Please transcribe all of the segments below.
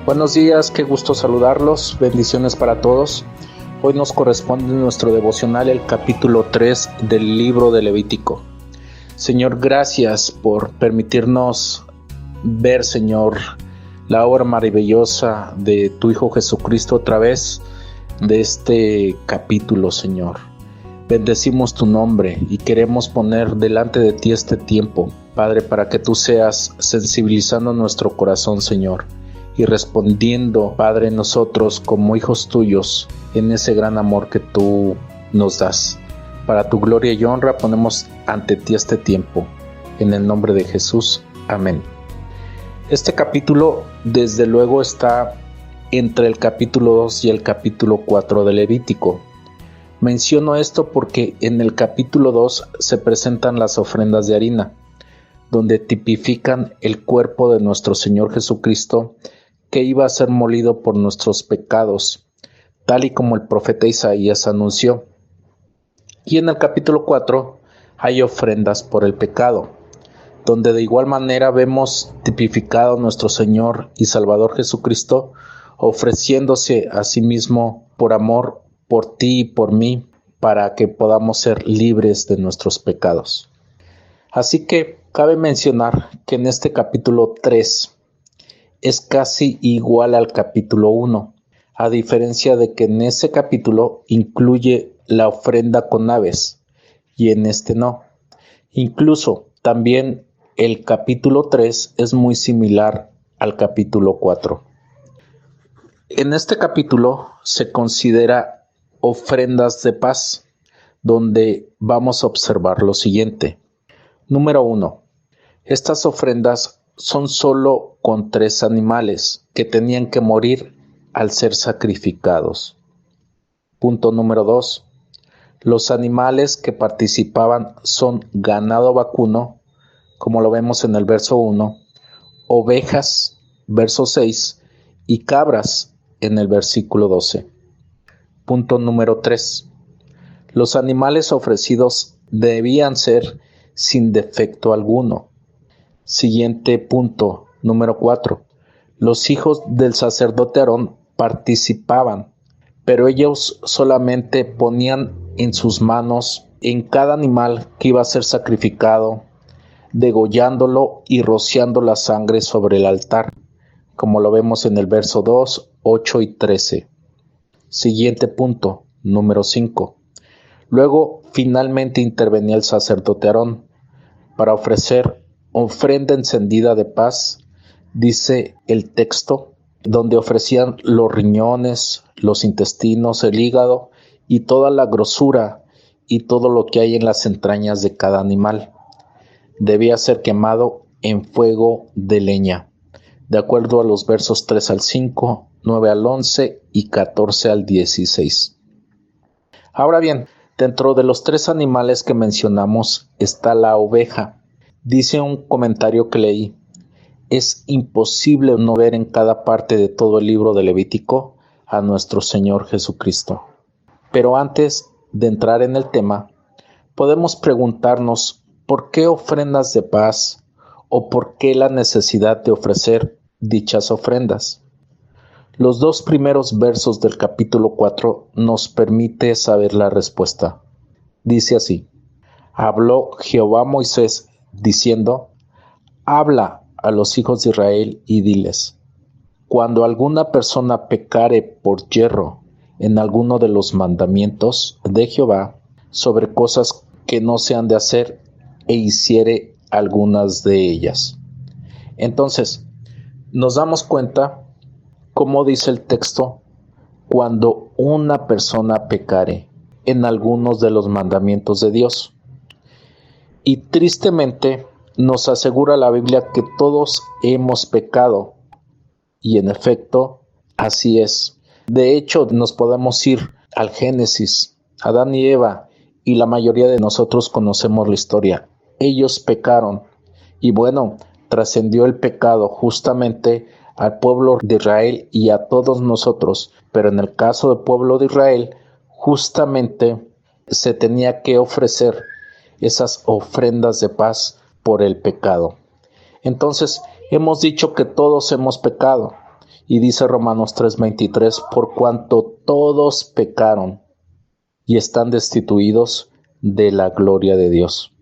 Buenos días, qué gusto saludarlos, bendiciones para todos. Hoy nos corresponde nuestro devocional el capítulo 3 del libro de Levítico. Señor, gracias por permitirnos ver, Señor, la obra maravillosa de tu Hijo Jesucristo a través de este capítulo, Señor. Bendecimos tu nombre y queremos poner delante de ti este tiempo, Padre, para que tú seas sensibilizando nuestro corazón, Señor, y respondiendo, Padre, nosotros como hijos tuyos en ese gran amor que tú nos das. Para tu gloria y honra ponemos ante ti este tiempo. En el nombre de Jesús. Amén. Este capítulo desde luego está entre el capítulo 2 y el capítulo 4 de Levítico. Menciono esto porque en el capítulo 2 se presentan las ofrendas de harina, donde tipifican el cuerpo de nuestro Señor Jesucristo, que iba a ser molido por nuestros pecados, tal y como el profeta Isaías anunció. Y en el capítulo 4 hay ofrendas por el pecado, donde de igual manera vemos tipificado nuestro Señor y Salvador Jesucristo, ofreciéndose a sí mismo por amor por ti y por mí, para que podamos ser libres de nuestros pecados. Así que cabe mencionar que en este capítulo 3 es casi igual al capítulo 1, a diferencia de que en ese capítulo incluye la ofrenda con aves y en este no. Incluso también el capítulo 3 es muy similar al capítulo 4. En este capítulo se considera ofrendas de paz, donde vamos a observar lo siguiente. Número 1. Estas ofrendas son solo con 3 animales que tenían que morir al ser sacrificados. Punto número 2. Los animales que participaban son ganado vacuno, como lo vemos en el verso 1, ovejas, verso 6, y cabras en el versículo 12. Punto número 3. Los animales ofrecidos debían ser sin defecto alguno. Siguiente punto, número 4. Los hijos del sacerdote Aarón participaban, pero ellos solamente ponían en sus manos en cada animal que iba a ser sacrificado, degollándolo y rociando la sangre sobre el altar, como lo vemos en el verso 2, 8 y 13. Siguiente punto, número 5. Luego finalmente intervenía el sacerdote Aarón para ofrecer ofrenda encendida de paz, dice el texto, donde ofrecían los riñones, los intestinos, el hígado y toda la grosura y todo lo que hay en las entrañas de cada animal. Debía ser quemado en fuego de leña, de acuerdo a los versos 3 al 5, 9 al 11 y 14 al 16. Ahora bien, dentro de los 3 animales que mencionamos está la oveja. Dice un comentario que leí: es imposible no ver en cada parte de todo el libro de Levítico a nuestro Señor Jesucristo. Pero antes de entrar en el tema, podemos preguntarnos ¿por qué ofrendas de paz o por qué la necesidad de ofrecer dichas ofrendas? Los 2 primeros versos del capítulo 4 nos permite saber la respuesta. Dice así: habló Jehová a Moisés diciendo: habla a los hijos de Israel y diles: cuando alguna persona pecare por yerro en alguno de los mandamientos de Jehová sobre cosas que no se han de hacer e hiciere algunas de ellas. Entonces, nos damos cuenta, como dice el texto, cuando una persona pecare en algunos de los mandamientos de Dios. Y tristemente nos asegura la Biblia que todos hemos pecado. Y en efecto, así es. De hecho, nos podemos ir al Génesis, Adán y Eva, y la mayoría de nosotros conocemos la historia. Ellos pecaron. Y bueno, trascendió el pecado justamente al pueblo de Israel y a todos nosotros, pero en el caso del pueblo de Israel, justamente se tenía que ofrecer esas ofrendas de paz por el pecado. Entonces, hemos dicho que todos hemos pecado Y dice Romanos 3:23, por cuanto todos pecaron y están destituidos de la gloria de Dios.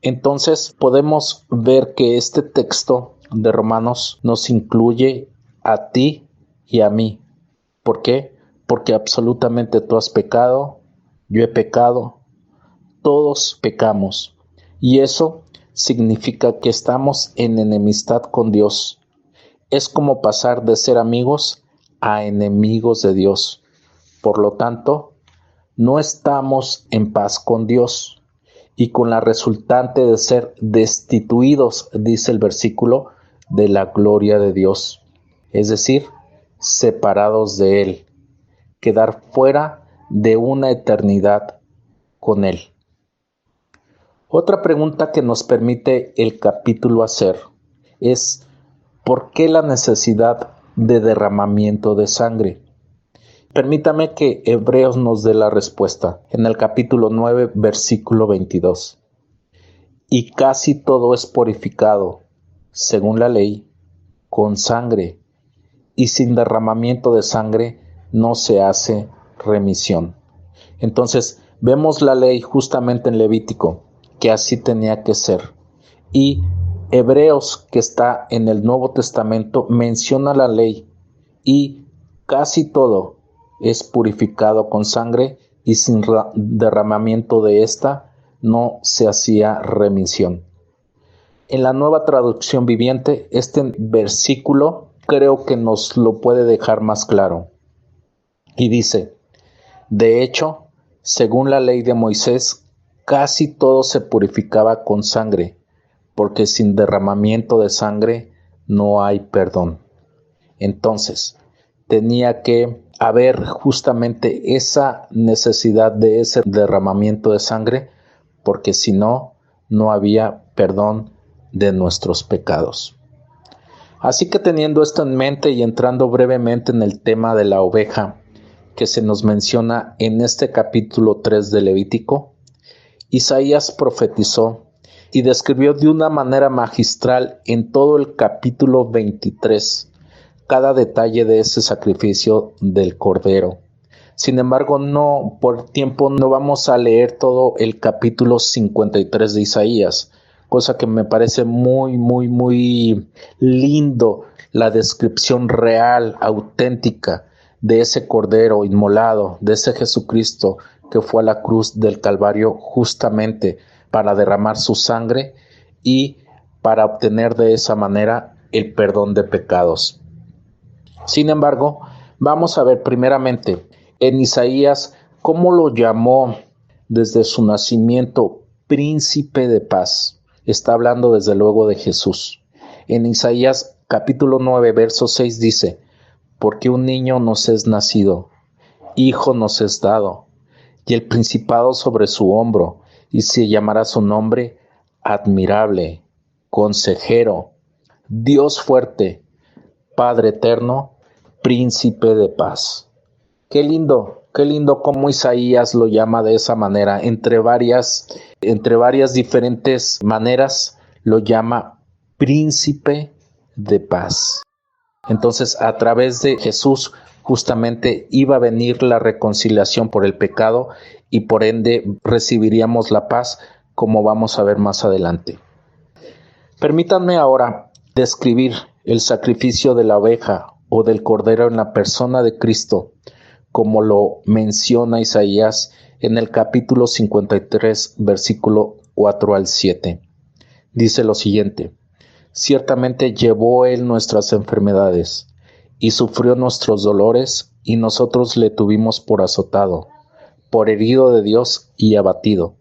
Entonces podemos ver que este texto de Romanos nos incluye a ti y a mí. ¿Por qué? Porque absolutamente tú has pecado, yo he pecado, todos pecamos. Y eso significa que estamos en enemistad con Dios. Es como pasar de ser amigos a enemigos de Dios. Por lo tanto, no estamos en paz con Dios. Y con la resultante de ser destituidos, dice el versículo, de la gloria de Dios. Es decir, separados de Él. Quedar fuera de una eternidad con Él. Otra pregunta que nos permite el capítulo hacer es ¿por qué la necesidad de derramamiento de sangre? Permítame que Hebreos nos dé la respuesta en el capítulo 9, versículo 22. Y casi todo es purificado, según la ley, con sangre, y sin derramamiento de sangre no se hace remisión. Entonces, vemos la ley justamente en Levítico, que así tenía que ser. Y Hebreos, que está en el Nuevo Testamento, menciona la ley y casi todo es purificado con sangre y sin derramamiento de esta no se hacía remisión. En la Nueva Traducción Viviente, este versículo creo que nos lo puede dejar más claro. Y dice, de hecho, según la ley de Moisés, casi todo se purificaba con sangre, porque sin derramamiento de sangre no hay perdón. Entonces, tenía que haber justamente esa necesidad de ese derramamiento de sangre, porque si no, no había perdón de nuestros pecados. Así que teniendo esto en mente y entrando brevemente en el tema de la oveja que se nos menciona en este capítulo 3 de Levítico, Isaías profetizó y describió de una manera magistral en todo el capítulo 23 cada detalle de ese sacrificio del Cordero. Sin embargo, por tiempo no vamos a leer todo el capítulo 53 de Isaías, cosa que me parece muy lindo, la descripción real, auténtica de ese Cordero inmolado, de ese Jesucristo que fue a la cruz del Calvario justamente para derramar su sangre y para obtener de esa manera el perdón de pecados. Sin embargo, vamos a ver primeramente en Isaías cómo lo llamó desde su nacimiento príncipe de paz. Está hablando desde luego de Jesús. En Isaías capítulo 9, verso 6 dice, porque un niño nos es nacido, hijo nos es dado, y el principado sobre su hombro, y se llamará su nombre admirable, consejero, Dios fuerte, Padre eterno, príncipe de paz. Qué lindo cómo Isaías lo llama de esa manera. Entre varias diferentes maneras lo llama príncipe de paz. Entonces, a través de Jesús justamente iba a venir la reconciliación por el pecado y por ende recibiríamos la paz, como vamos a ver más adelante. Permítanme ahora describir el sacrificio de la oveja o del cordero en la persona de Cristo, como lo menciona Isaías en el capítulo 53, versículo 4 al 7. Dice lo siguiente: ciertamente llevó él nuestras enfermedades y sufrió nuestros dolores, y nosotros le tuvimos por azotado, por herido de Dios y abatido.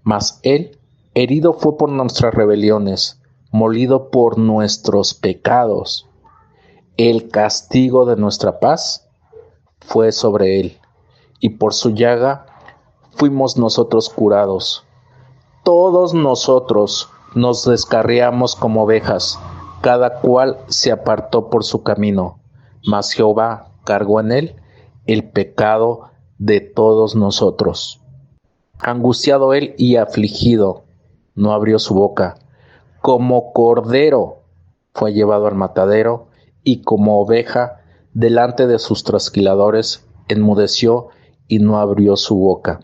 Mas él herido fue por nuestras rebeliones, molido por nuestros pecados. El castigo de nuestra paz fue sobre él, y por su llaga fuimos nosotros curados. Todos nosotros nos descarriamos como ovejas, cada cual se apartó por su camino, mas Jehová cargó en él el pecado de todos nosotros. Angustiado él y afligido, no abrió su boca. Como cordero fue llevado al matadero, y como oveja delante de sus trasquiladores enmudeció y no abrió su boca.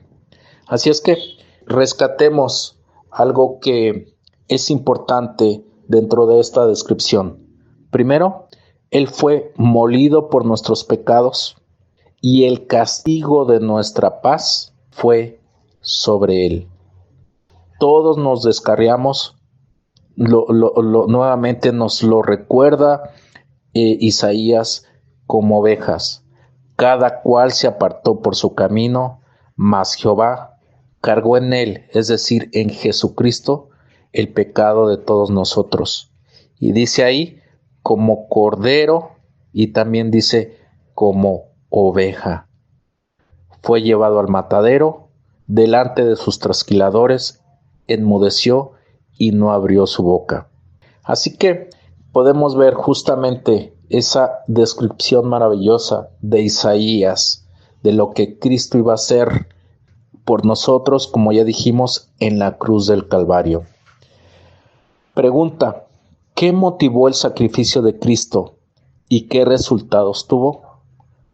Así es que rescatemos algo que es importante dentro de esta descripción. Primero, Él fue molido por nuestros pecados y el castigo de nuestra paz fue sobre Él. Todos nos descarriamos, nuevamente nos lo recuerda Isaías como ovejas. Cada cual se apartó por su camino, mas Jehová cargó en él, es decir, en Jesucristo, el pecado de todos nosotros. Y dice ahí, como cordero, y también dice, como oveja. Fue llevado al matadero, delante de sus trasquiladores, enmudeció y no abrió su boca. Así que podemos ver justamente esa descripción maravillosa de Isaías, de lo que Cristo iba a hacer por nosotros, como ya dijimos, en la cruz del Calvario. Pregunta: ¿qué motivó el sacrificio de Cristo y qué resultados tuvo?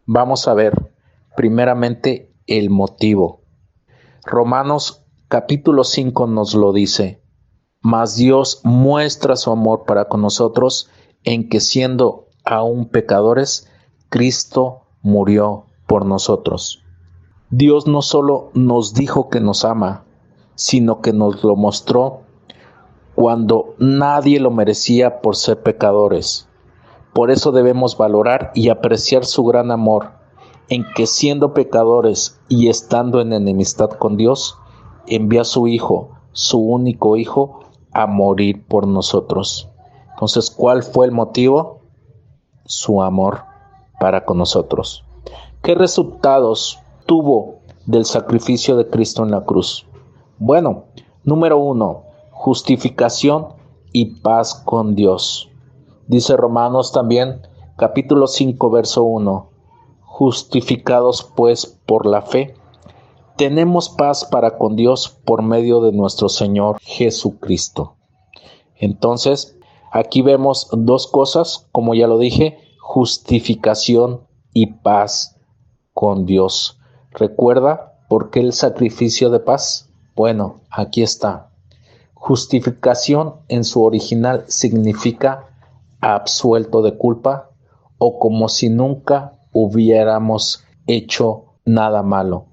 Vamos a ver primeramente el motivo. Romanos capítulo 5 nos lo dice: mas Dios muestra su amor para con nosotros en que siendo aún pecadores, Cristo murió por nosotros. Dios no solo nos dijo que nos ama, sino que nos lo mostró cuando nadie lo merecía por ser pecadores. Por eso debemos valorar y apreciar su gran amor, en que siendo pecadores y estando en enemistad con Dios, envía a su Hijo, su único Hijo, a morir por nosotros. Entonces, ¿cuál fue el motivo? Su amor para con nosotros. ¿Qué resultados tuvo del sacrificio de Cristo en la cruz? Bueno, número 1, justificación y paz con Dios. Dice Romanos también, capítulo 5, verso 1, justificados pues por la fe, tenemos paz para con Dios por medio de nuestro Señor Jesucristo. Entonces, aquí vemos dos cosas, como ya lo dije, justificación y paz con Dios. ¿Recuerda por qué el sacrificio de paz? Bueno, aquí está. Justificación en su original significa absuelto de culpa o como si nunca hubiéramos hecho nada malo.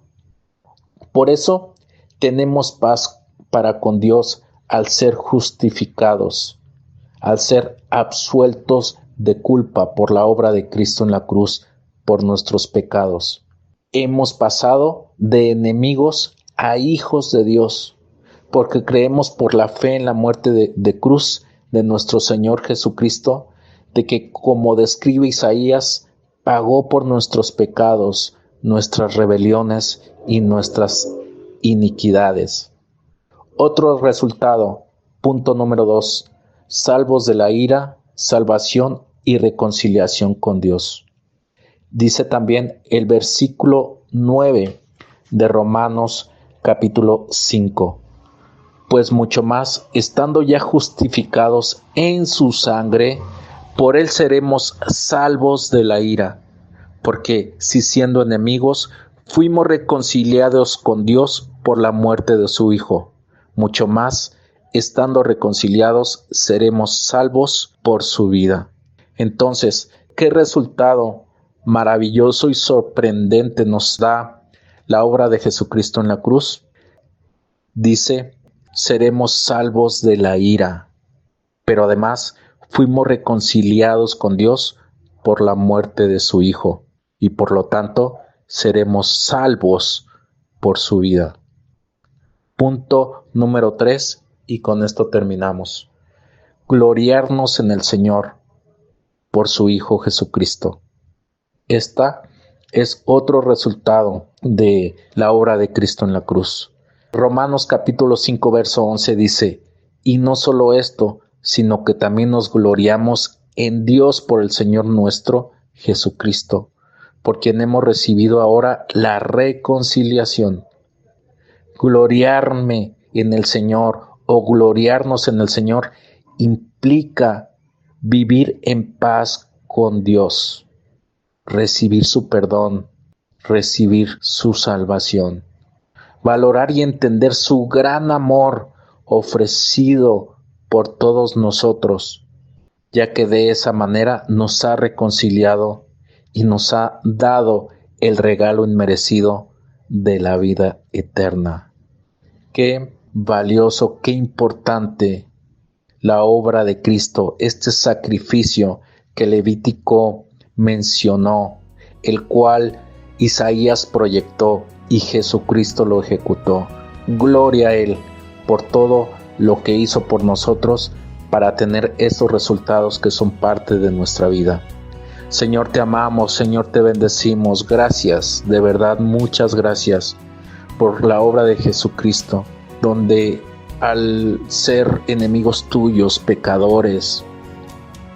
Por eso tenemos paz para con Dios al ser justificados, al ser absueltos de culpa por la obra de Cristo en la cruz por nuestros pecados. Hemos pasado de enemigos a hijos de Dios, porque creemos por la fe en la muerte de cruz de nuestro Señor Jesucristo, de que, como describe Isaías, pagó por nuestros pecados, nuestras rebeliones y nuestras iniquidades. Otro resultado, punto número 2, salvos de la ira, salvación y reconciliación con Dios. Dice también el versículo 9 de Romanos capítulo 5. Pues mucho más, estando ya justificados en su sangre, por él seremos salvos de la ira. Porque si siendo enemigos, fuimos reconciliados con Dios por la muerte de su Hijo, mucho más, estando reconciliados, seremos salvos por su vida. Entonces, ¿qué resultado maravilloso y sorprendente nos da la obra de Jesucristo en la cruz? Dice, seremos salvos de la ira, pero además fuimos reconciliados con Dios por la muerte de su Hijo, y por lo tanto seremos salvos por su vida. Punto número 3, y con esto terminamos. Gloriarnos en el Señor por su Hijo Jesucristo. Esta es otro resultado de la obra de Cristo en la cruz. Romanos capítulo 5, verso 11 dice, y no solo esto, sino que también nos gloriamos en Dios por el Señor nuestro Jesucristo, por quien hemos recibido ahora la reconciliación. Gloriarme en el Señor o gloriarnos en el Señor implica vivir en paz con Dios, recibir su perdón, recibir su salvación, valorar y entender su gran amor ofrecido por todos nosotros, ya que de esa manera nos ha reconciliado y nos ha dado el regalo inmerecido de la vida eterna. Qué valioso, qué importante la obra de Cristo, este sacrificio que Levítico mencionó, el cual Isaías proyectó y Jesucristo lo ejecutó. Gloria a Él por todo lo que hizo por nosotros para tener estos resultados que son parte de nuestra vida. Señor, te amamos, Señor, te bendecimos. Gracias, de verdad, muchas gracias por la obra de Jesucristo, donde al ser enemigos tuyos, pecadores,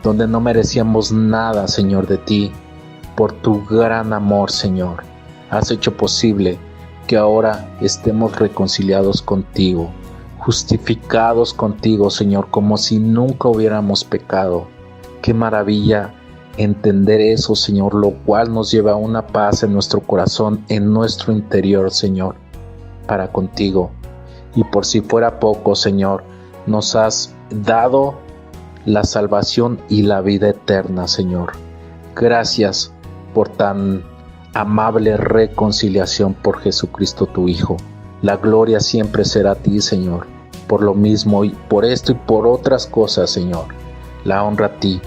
donde no merecíamos nada, Señor, de ti, por tu gran amor, Señor, has hecho posible que ahora estemos reconciliados contigo, justificados contigo, Señor, como si nunca hubiéramos pecado. Qué maravilla entender eso, Señor, lo cual nos lleva a una paz en nuestro corazón, en nuestro interior, Señor, para contigo. Y por si fuera poco, Señor, nos has dado la salvación y la vida eterna, Señor. Gracias por tan amable reconciliación por Jesucristo tu Hijo. La gloria siempre será a ti, Señor. Por lo mismo y por esto y por otras cosas, Señor, la honra a ti,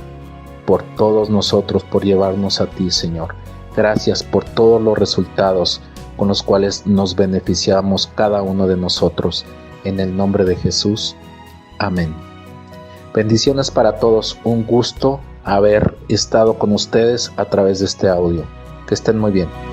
por todos nosotros, por llevarnos a ti, Señor. Gracias por todos los resultados con los cuales nos beneficiamos cada uno de nosotros. En el nombre de Jesús. Amén. Bendiciones para todos. Un gusto haber estado con ustedes a través de este audio. Que estén muy bien.